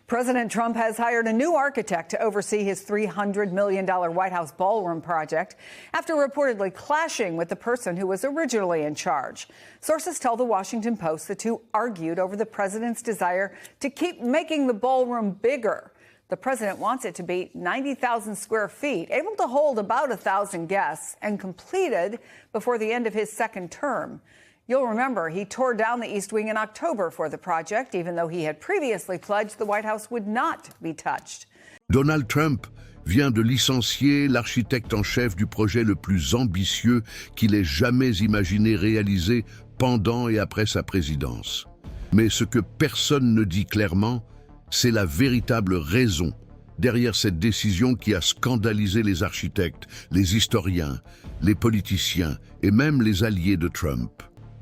President Trump has hired a new architect to oversee his $300 million White House ballroom project after reportedly clashing with the person who was originally in charge. Sources tell the Washington Post the two argued over the president's desire to keep making the ballroom bigger. The president wants it to be 90,000 square feet, able to hold about 1,000 guests, and completed before the end of his second term. You'll remember he tore down the East Wing in October for the project, even though he had previously pledged the White House would not be touched. Donald Trump vient de licencier l'architecte en chef du projet le plus ambitieux qu'il ait jamais imaginé réaliser pendant et après sa présidence. Mais ce que personne ne dit clairement, c'est la véritable raison derrière cette décision qui a scandalisé les architectes, les historiens, les politiciens et même les alliés de Trump.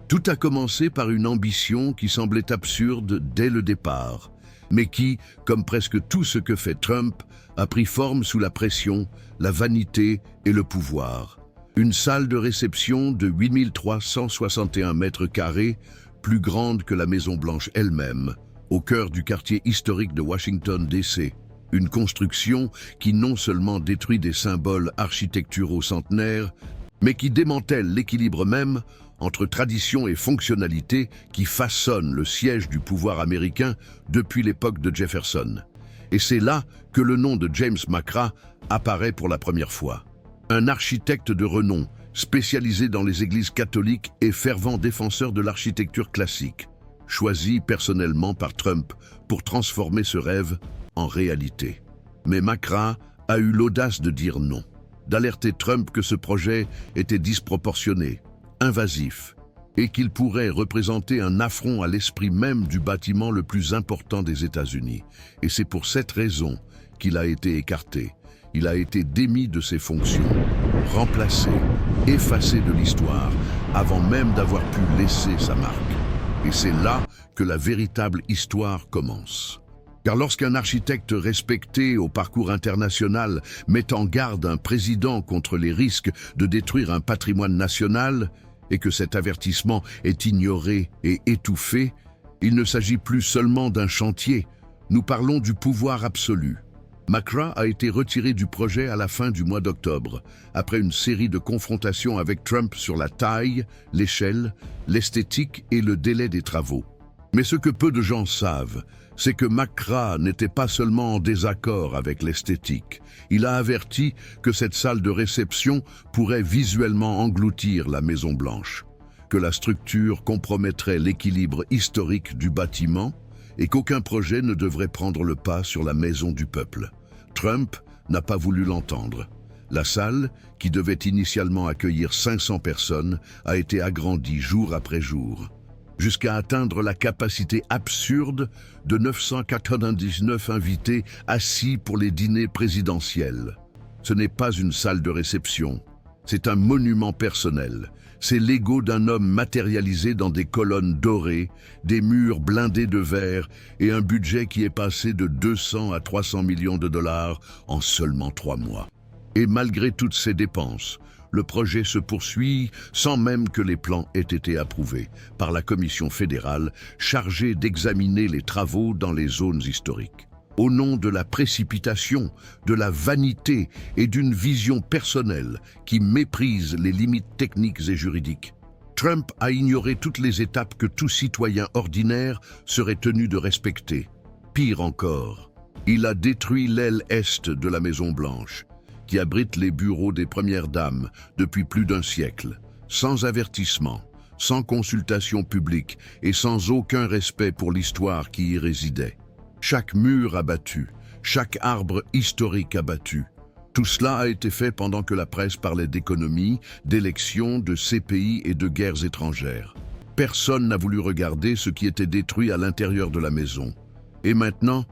Tout a commencé par une ambition qui semblait absurde dès le départ, mais qui, comme presque tout ce que fait Trump, a pris forme sous la pression, la vanité et le pouvoir. Une salle de réception de 8361 mètres carrés, plus grande que la Maison-Blanche elle-même, au cœur du quartier historique de Washington, D.C. Une construction qui non seulement détruit des symboles architecturaux centenaires, mais qui démantèle l'équilibre même entre tradition et fonctionnalité qui façonnent le siège du pouvoir américain depuis l'époque de Jefferson. Et c'est là que le nom de James McCrae apparaît pour la première fois. Un architecte de renom, spécialisé dans les églises catholiques et fervent défenseur de l'architecture classique, choisi personnellement par Trump pour transformer ce rêve en réalité. Mais McCrae a eu l'audace de dire non, d'alerter Trump que ce projet était disproportionné, invasif, et qu'il pourrait représenter un affront à l'esprit même du bâtiment le plus important des États-Unis. Et c'est pour cette raison qu'il a été écarté. Il a été démis de ses fonctions, remplacé, effacé de l'histoire, avant même d'avoir pu laisser sa marque. Et c'est là que la véritable histoire commence. Car lorsqu'un architecte respecté au parcours international met en garde un président contre les risques de détruire un patrimoine national, et que cet avertissement est ignoré et étouffé, il ne s'agit plus seulement d'un chantier, nous parlons du pouvoir absolu. McCrae a été retiré du projet à la fin du mois d'octobre, après une série de confrontations avec Trump sur la taille, l'échelle, l'esthétique et le délai des travaux. Mais ce que peu de gens savent, c'est que McCrae n'était pas seulement en désaccord avec l'esthétique. Il a averti que cette salle de réception pourrait visuellement engloutir la Maison-Blanche, que la structure compromettrait l'équilibre historique du bâtiment et qu'aucun projet ne devrait prendre le pas sur la maison du peuple. Trump n'a pas voulu l'entendre. La salle, qui devait initialement accueillir 500 personnes, a été agrandie jour après jour, jusqu'à atteindre la capacité absurde de 999 invités assis pour les dîners présidentiels. Ce n'est pas une salle de réception, c'est un monument personnel. C'est l'ego d'un homme matérialisé dans des colonnes dorées, des murs blindés de verre et un budget qui est passé de 200 à 300 millions de dollars en seulement 3 mois. Et malgré toutes ces dépenses, le projet se poursuit sans même que les plans aient été approuvés par la Commission fédérale chargée d'examiner les travaux dans les zones historiques. Au nom de la précipitation, de la vanité et d'une vision personnelle qui méprise les limites techniques et juridiques, Trump a ignoré toutes les étapes que tout citoyen ordinaire serait tenu de respecter. Pire encore, il a détruit l'aile est de la Maison-Blanche, qui abrite les bureaux des premières dames depuis plus d'un siècle, sans avertissement, sans consultation publique et sans aucun respect pour l'histoire qui y résidait. Chaque mur abattu, chaque arbre historique abattu. Tout cela a été fait pendant que la presse parlait d'économie, d'élections, de CPI et de guerres étrangères. Personne n'a voulu regarder ce qui était détruit à l'intérieur de la maison. Et maintenant,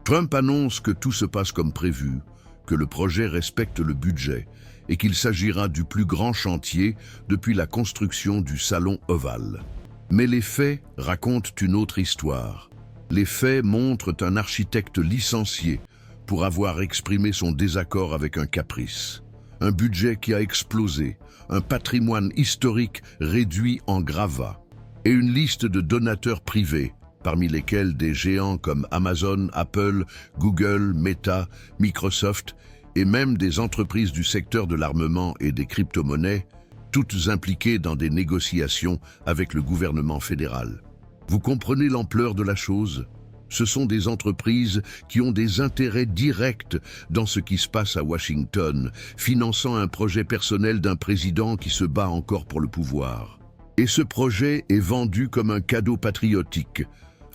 Trump annonce que tout se passe comme prévu, que le projet respecte le budget et qu'il s'agira du plus grand chantier depuis la construction du Salon Ovale. Mais les faits racontent une autre histoire. Les faits montrent un architecte licencié pour avoir exprimé son désaccord avec un caprice. Un budget qui a explosé, un patrimoine historique réduit en gravats et une liste de donateurs privés parmi lesquels des géants comme Amazon, Apple, Google, Meta, Microsoft et même des entreprises du secteur de l'armement et des crypto-monnaies, toutes impliquées dans des négociations avec le gouvernement fédéral. Vous comprenez l'ampleur de la chose ? Ce sont des entreprises qui ont des intérêts directs dans ce qui se passe à Washington, finançant un projet personnel d'un président qui se bat encore pour le pouvoir. Et ce projet est vendu comme un cadeau patriotique,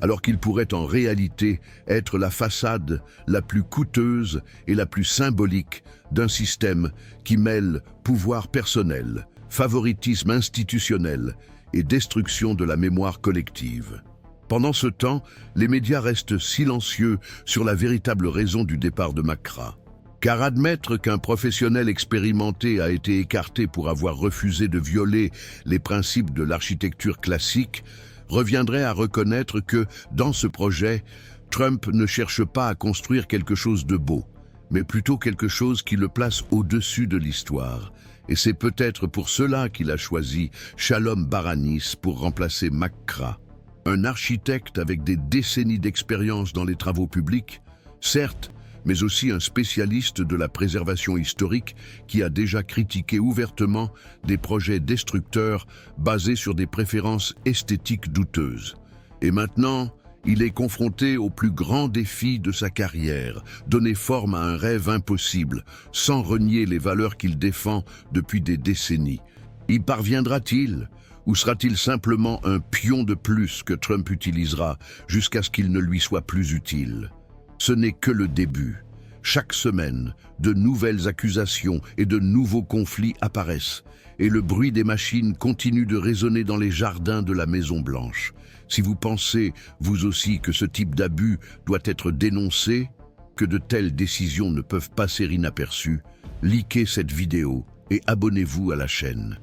alors qu'il pourrait en réalité être la façade la plus coûteuse et la plus symbolique d'un système qui mêle pouvoir personnel, favoritisme institutionnel et destruction de la mémoire collective. Pendant ce temps, les médias restent silencieux sur la véritable raison du départ de McCrae. Car admettre qu'un professionnel expérimenté a été écarté pour avoir refusé de violer les principes de l'architecture classique reviendrait à reconnaître que, dans ce projet, Trump ne cherche pas à construire quelque chose de beau, mais plutôt quelque chose qui le place au-dessus de l'histoire. Et c'est peut-être pour cela qu'il a choisi Shalom Baranis pour remplacer McCrae. Un architecte avec des décennies d'expérience dans les travaux publics, certes, mais aussi un spécialiste de la préservation historique qui a déjà critiqué ouvertement des projets destructeurs basés sur des préférences esthétiques douteuses. Et maintenant, il est confronté au plus grand défi de sa carrière, donner forme à un rêve impossible, sans renier les valeurs qu'il défend depuis des décennies. Y parviendra-t-il ? Ou sera-t-il simplement un pion de plus que Trump utilisera jusqu'à ce qu'il ne lui soit plus utile ? Ce n'est que le début. Chaque semaine, de nouvelles accusations et de nouveaux conflits apparaissent, et le bruit des machines continue de résonner dans les jardins de la Maison-Blanche. Si vous pensez, vous aussi, que ce type d'abus doit être dénoncé, que de telles décisions ne peuvent passer inaperçues, likez cette vidéo et abonnez-vous à la chaîne.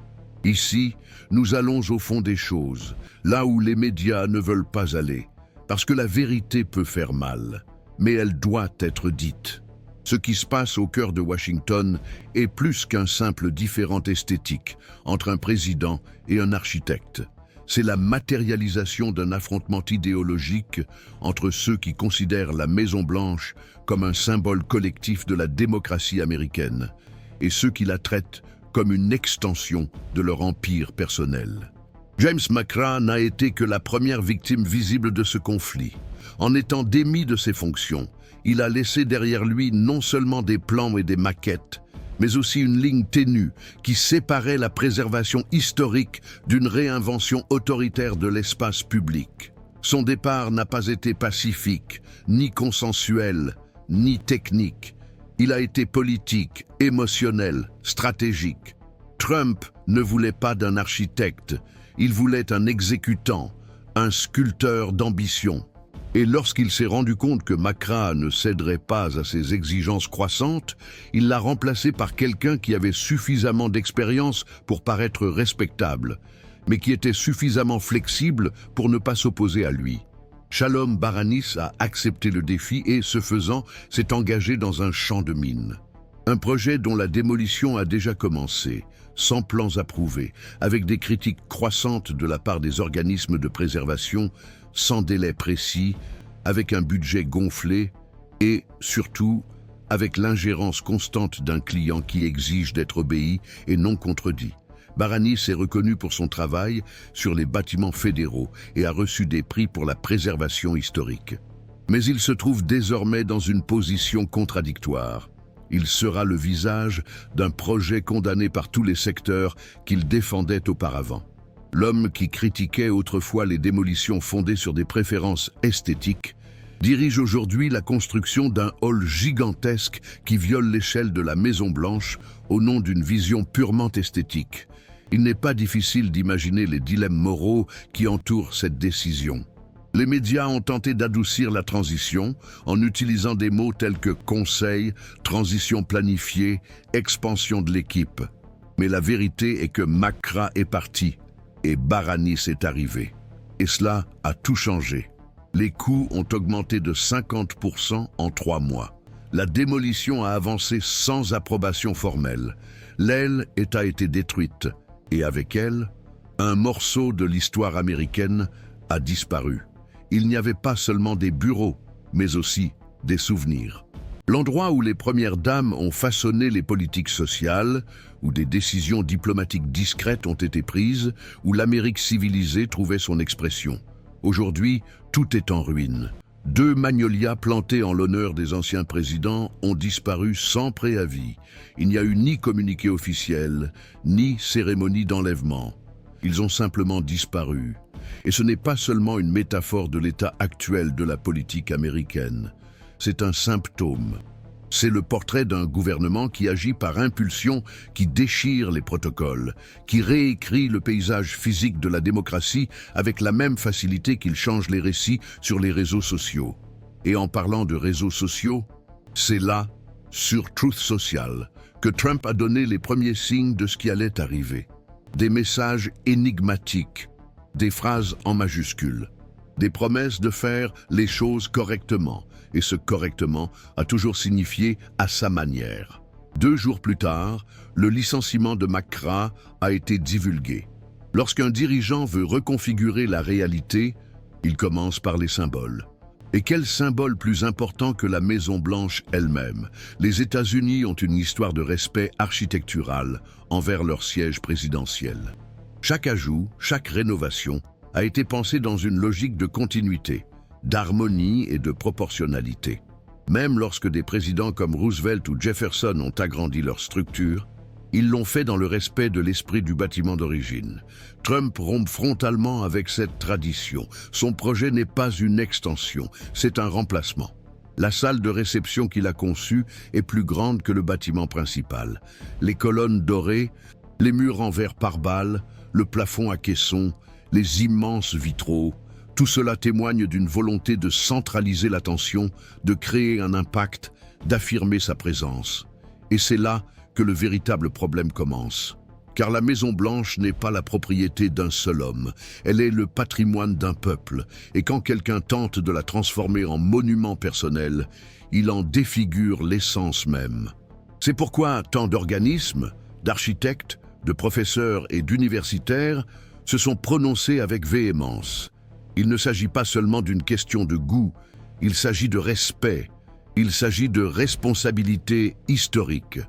Ici, nous allons au fond des choses, là où les médias ne veulent pas aller, parce que la vérité peut faire mal, mais elle doit être dite. Ce qui se passe au cœur de Washington est plus qu'un simple différend esthétique entre un président et un architecte. C'est la matérialisation d'un affrontement idéologique entre ceux qui considèrent la Maison-Blanche comme un symbole collectif de la démocratie américaine et ceux qui la traitent comme une extension de leur empire personnel. James McCrae n'a été que la première victime visible de ce conflit. En étant démis de ses fonctions, il a laissé derrière lui non seulement des plans et des maquettes, mais aussi une ligne ténue qui séparait la préservation historique d'une réinvention autoritaire de l'espace public. Son départ n'a pas été pacifique, ni consensuel, ni technique. Il a été politique, émotionnel, stratégique. Trump ne voulait pas d'un architecte, il voulait un exécutant, un sculpteur d'ambition. Et lorsqu'il s'est rendu compte que McCrae ne céderait pas à ses exigences croissantes, il l'a remplacé par quelqu'un qui avait suffisamment d'expérience pour paraître respectable, mais qui était suffisamment flexible pour ne pas s'opposer à lui. Shalom Baranis a accepté le défi et, ce faisant, s'est engagé dans un champ de mines. Un projet dont la démolition a déjà commencé, sans plans approuvés, avec des critiques croissantes de la part des organismes de préservation, sans délai précis, avec un budget gonflé et, surtout, avec l'ingérence constante d'un client qui exige d'être obéi et non contredit. Baranis est reconnu pour son travail sur les bâtiments fédéraux et a reçu des prix pour la préservation historique. Mais il se trouve désormais dans une position contradictoire. Il sera le visage d'un projet condamné par tous les secteurs qu'il défendait auparavant. L'homme qui critiquait autrefois les démolitions fondées sur des préférences esthétiques dirige aujourd'hui la construction d'un hall gigantesque qui viole l'échelle de la Maison-Blanche au nom d'une vision purement esthétique. Il n'est pas difficile d'imaginer les dilemmes moraux qui entourent cette décision. Les médias ont tenté d'adoucir la transition en utilisant des mots tels que conseil, transition planifiée, expansion de l'équipe. Mais la vérité est que McCrae est parti et Baranis est arrivé. Et cela a tout changé. Les coûts ont augmenté de 50% en 3 mois. La démolition a avancé sans approbation formelle. L'aile a été détruite. Et avec elle, un morceau de l'histoire américaine a disparu. il n'y avait pas seulement des bureaux, mais aussi des souvenirs. L'endroit où les premières dames ont façonné les politiques sociales, où des décisions diplomatiques discrètes ont été prises, où l'Amérique civilisée trouvait son expression. Aujourd'hui, tout est en ruine. 2 magnolias plantés en l'honneur des anciens présidents ont disparu sans préavis. Il n'y a eu ni communiqué officiel, ni cérémonie d'enlèvement. Ils ont simplement disparu. Et ce n'est pas seulement une métaphore de l'état actuel de la politique américaine. C'est un symptôme. C'est le portrait d'un gouvernement qui agit par impulsion, qui déchire les protocoles, qui réécrit le paysage physique de la démocratie avec la même facilité qu'il change les récits sur les réseaux sociaux. Et en parlant de réseaux sociaux, c'est là, sur Truth Social, que Trump a donné les premiers signes de ce qui allait arriver. Des messages énigmatiques, des phrases en majuscules, des promesses de faire les choses correctement, et ce correctement a toujours signifié à sa manière. 2 jours plus tard, le licenciement de McCrae a été divulgué. Lorsqu'un dirigeant veut reconfigurer la réalité, il commence par les symboles. Et quel symbole plus important que la Maison-Blanche elle-même? Les États-Unis ont une histoire de respect architectural envers leur siège présidentiel. Chaque ajout, chaque rénovation a été pensée dans une logique de continuité, d'harmonie et de proportionnalité. Même lorsque des présidents comme Roosevelt ou Jefferson ont agrandi leur structure, ils l'ont fait dans le respect de l'esprit du bâtiment d'origine. Trump rompt frontalement avec cette tradition. Son projet n'est pas une extension, c'est un remplacement. La salle de réception qu'il a conçue est plus grande que le bâtiment principal. Les colonnes dorées, les murs en verre pare-balles, le plafond à caissons, les immenses vitraux, tout cela témoigne d'une volonté de centraliser l'attention, de créer un impact, d'affirmer sa présence. Et c'est là que le véritable problème commence. Car la Maison-Blanche n'est pas la propriété d'un seul homme, elle est le patrimoine d'un peuple, et quand quelqu'un tente de la transformer en monument personnel, il en défigure l'essence même. C'est pourquoi tant d'organismes, d'architectes, de professeurs et d'universitaires se sont prononcés avec véhémence. Il ne s'agit pas seulement d'une question de goût, il s'agit de respect, il s'agit de responsabilité historique.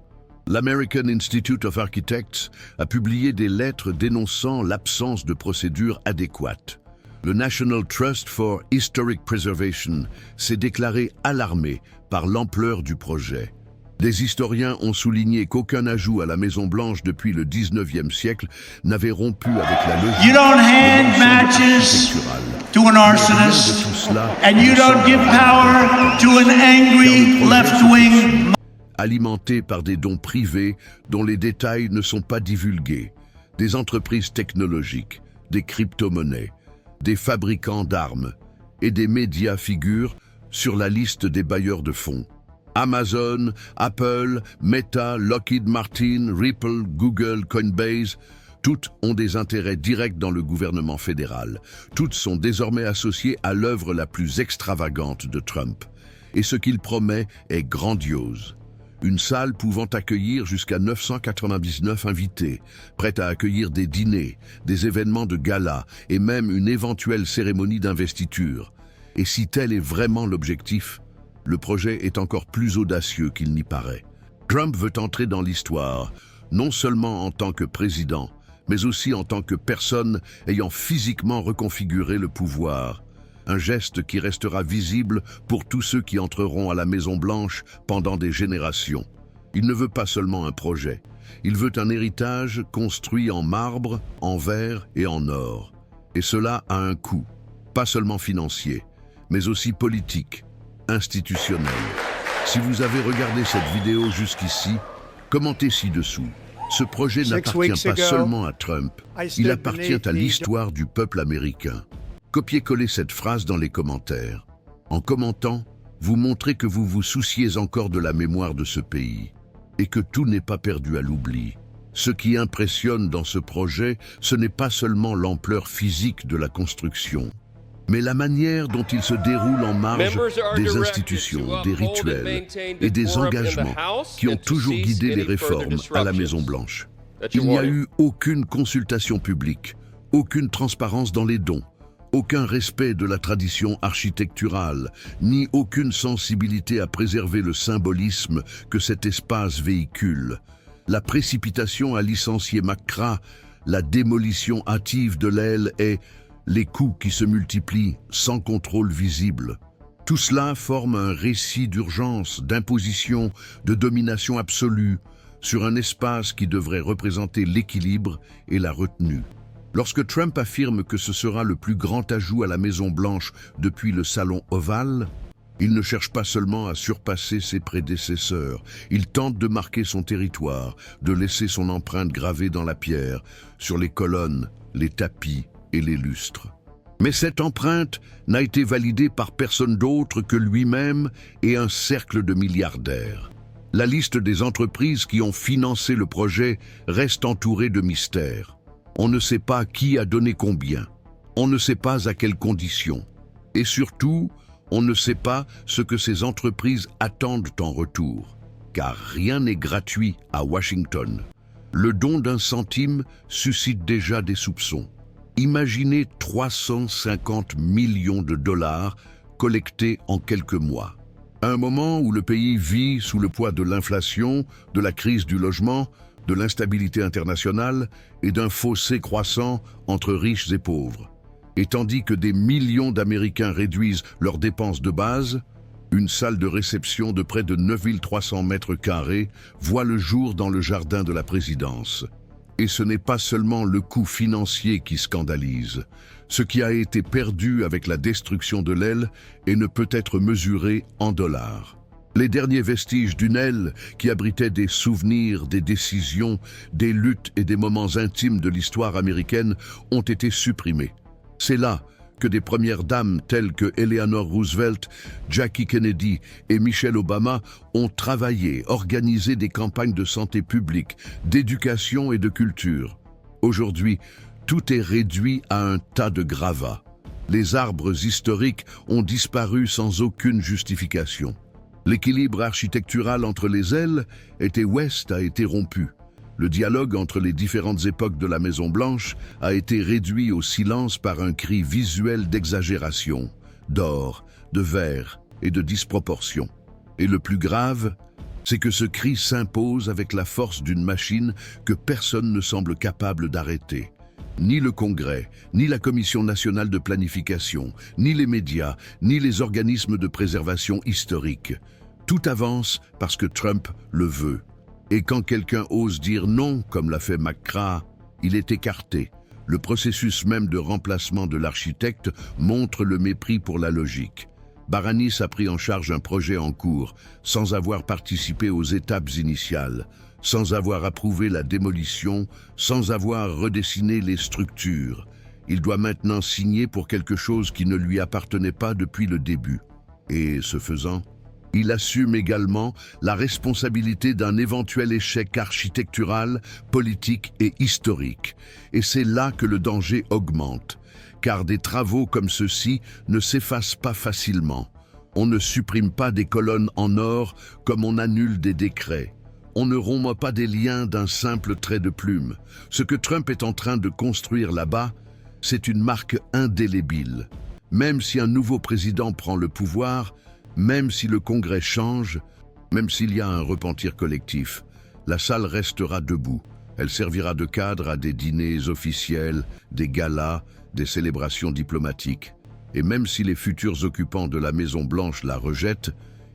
L'American Institute of Architects a publié des lettres dénonçant l'absence de procédures adéquates. Le National Trust for Historic Preservation s'est déclaré alarmé par l'ampleur du projet. Des historiens ont souligné qu'aucun ajout à la Maison-Blanche depuis le 19e siècle n'avait rompu avec la logique You don't hand matches to an arsonist, and you don't give power to an angry left-wing. Alimenté par des dons privés dont les détails ne sont pas divulgués, des entreprises technologiques, des crypto-monnaies, des fabricants d'armes et des médias figurent sur la liste des bailleurs de fonds. Amazon, Apple, Meta, Lockheed Martin, Ripple, Google, Coinbase, toutes ont des intérêts directs dans le gouvernement fédéral. Toutes sont désormais associées à l'œuvre la plus extravagante de Trump. Et ce qu'il promet est grandiose. Une salle pouvant accueillir jusqu'à 999 invités, prête à accueillir des dîners, des événements de gala et même une éventuelle cérémonie d'investiture. Et si tel est vraiment l'objectif, le projet est encore plus audacieux qu'il n'y paraît. Trump veut entrer dans l'histoire, non seulement en tant que président, mais aussi en tant que personne ayant physiquement reconfiguré le pouvoir. Un geste qui restera visible pour tous ceux qui entreront à la Maison-Blanche pendant des générations. Il ne veut pas seulement un projet, il veut un héritage construit en marbre, en verre et en or. Et cela a un coût, pas seulement financier, mais aussi politique, institutionnel. Si vous avez regardé cette vidéo jusqu'ici, commentez ci-dessous. Ce projet n'appartient pas seulement à Trump, il appartient à l'histoire du peuple américain. Copiez-collez cette phrase dans les commentaires. En commentant, vous montrez que vous vous souciez encore de la mémoire de ce pays et que tout n'est pas perdu à l'oubli. Ce qui impressionne dans ce projet, ce n'est pas seulement l'ampleur physique de la construction, mais la manière dont il se déroule en marge des institutions, des rituels et des engagements qui ont toujours guidé les réformes à la Maison-Blanche. Il n'y a eu aucune consultation publique, aucune transparence dans les dons, Aucun respect de la tradition architecturale, ni aucune sensibilité à préserver le symbolisme que cet espace véhicule. La précipitation a licencié McCrae, la démolition hâtive de l'aile et les coups qui se multiplient sans contrôle visible. Tout cela forme un récit d'urgence, d'imposition, de domination absolue sur un espace qui devrait représenter l'équilibre et la retenue. Lorsque Trump affirme que ce sera le plus grand ajout à la Maison-Blanche depuis le Salon Ovale, il ne cherche pas seulement à surpasser ses prédécesseurs, il tente de marquer son territoire, de laisser son empreinte gravée dans la pierre, sur les colonnes, les tapis et les lustres. Mais cette empreinte n'a été validée par personne d'autre que lui-même et un cercle de milliardaires. La liste des entreprises qui ont financé le projet reste entourée de mystères. On ne sait pas qui a donné combien, on ne sait pas à quelles conditions, et surtout, on ne sait pas ce que ces entreprises attendent en retour, car rien n'est gratuit à Washington. Le don d'un centime suscite déjà des soupçons. Imaginez 350 millions de dollars collectés en quelques mois. À un moment où le pays vit sous le poids de l'inflation, de la crise du logement, de l'instabilité internationale et d'un fossé croissant entre riches et pauvres. Et tandis que des millions d'Américains réduisent leurs dépenses de base, une salle de réception de près de 9300 mètres carrés voit le jour dans le jardin de la présidence. Et ce n'est pas seulement le coût financier qui scandalise. Ce qui a été perdu avec la destruction de l'aile et ne peut être mesuré en dollars. Les derniers vestiges d'une aile qui abritait des souvenirs, des décisions, des luttes et des moments intimes de l'histoire américaine ont été supprimés. C'est là que des premières dames telles que Eleanor Roosevelt, Jackie Kennedy et Michelle Obama ont travaillé, organisé des campagnes de santé publique, d'éducation et de culture. Aujourd'hui, tout est réduit à un tas de gravats. Les arbres historiques ont disparu sans aucune justification. L'équilibre architectural entre les ailes est et ouest a été rompu. Le dialogue entre les différentes époques de la Maison-Blanche a été réduit au silence par un cri visuel d'exagération, d'or, de verre et de disproportion. Et le plus grave, c'est que ce cri s'impose avec la force d'une machine que personne ne semble capable d'arrêter. Ni le Congrès, ni la Commission nationale de planification, ni les médias, ni les organismes de préservation historique. Tout avance parce que Trump le veut. Et quand quelqu'un ose dire non, comme l'a fait McCrae, il est écarté. Le processus même de remplacement de l'architecte montre le mépris pour la logique. Baranis a pris en charge un projet en cours, sans avoir participé aux étapes initiales, sans avoir approuvé la démolition, sans avoir redessiné les structures. Il doit maintenant signer pour quelque chose qui ne lui appartenait pas depuis le début. Et ce faisant, il assume également la responsabilité d'un éventuel échec architectural, politique et historique. Et c'est là que le danger augmente, car des travaux comme ceux-ci ne s'effacent pas facilement. On ne supprime pas des colonnes en or comme on annule des décrets. On ne rompt pas des liens d'un simple trait de plume. Ce que Trump est en train de construire là-bas, c'est une marque indélébile. Même si un nouveau président prend le pouvoir, même si le Congrès change, même s'il y a un repentir collectif, la salle restera debout. Elle servira de cadre à des dîners officiels, des galas, des célébrations diplomatiques. Et même si les futurs occupants de la Maison-Blanche la rejettent,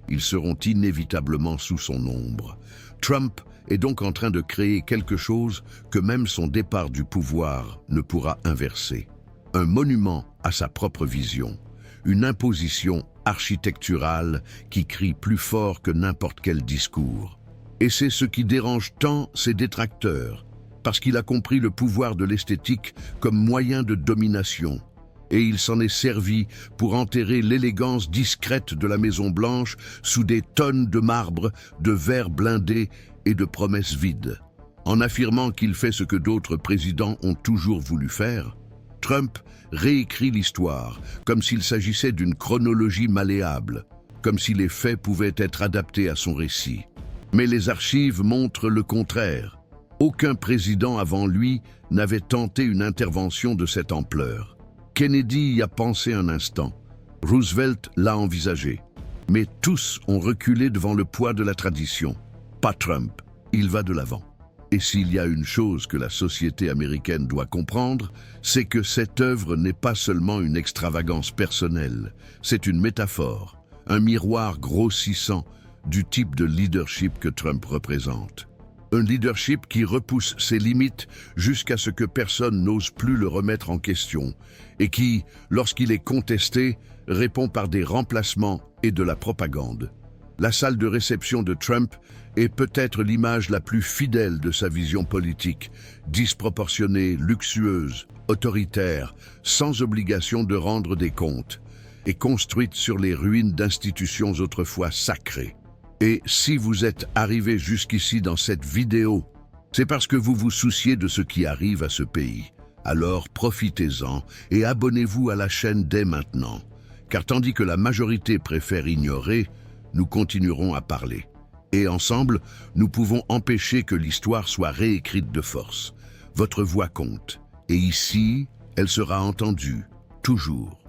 ils seront inévitablement sous son ombre. Trump est donc en train de créer quelque chose que même son départ du pouvoir ne pourra inverser. Un monument à sa propre vision. Une imposition architecturale qui crie plus fort que n'importe quel discours. Et c'est ce qui dérange tant ses détracteurs, parce qu'il a compris le pouvoir de l'esthétique comme moyen de domination. Et il s'en est servi pour enterrer l'élégance discrète de la Maison-Blanche sous des tonnes de marbre, de verre blindé et de promesses vides. En affirmant qu'il fait ce que d'autres présidents ont toujours voulu faire, Trump réécrit l'histoire, comme s'il s'agissait d'une chronologie malléable, comme si les faits pouvaient être adaptés à son récit. Mais les archives montrent le contraire. Aucun président avant lui n'avait tenté une intervention de cette ampleur. Kennedy y a pensé un instant. Roosevelt l'a envisagé. Mais tous ont reculé devant le poids de la tradition. Pas Trump, il va de l'avant. Et s'il y a une chose que la société américaine doit comprendre, c'est que cette œuvre n'est pas seulement une extravagance personnelle, c'est une métaphore, un miroir grossissant du type de leadership que Trump représente. Un leadership qui repousse ses limites jusqu'à ce que personne n'ose plus le remettre en question et qui, lorsqu'il est contesté, répond par des remplacements et de la propagande. La salle de réception de Trump est peut-être l'image la plus fidèle de sa vision politique, disproportionnée, luxueuse, autoritaire, sans obligation de rendre des comptes, et construite sur les ruines d'institutions autrefois sacrées. Et si vous êtes arrivé jusqu'ici dans cette vidéo, c'est parce que vous vous souciez de ce qui arrive à ce pays. Alors profitez-en et abonnez-vous à la chaîne dès maintenant. Car tandis que la majorité préfère ignorer, nous continuerons à parler. Et ensemble, nous pouvons empêcher que l'histoire soit réécrite de force. Votre voix compte. Et ici, elle sera entendue, toujours.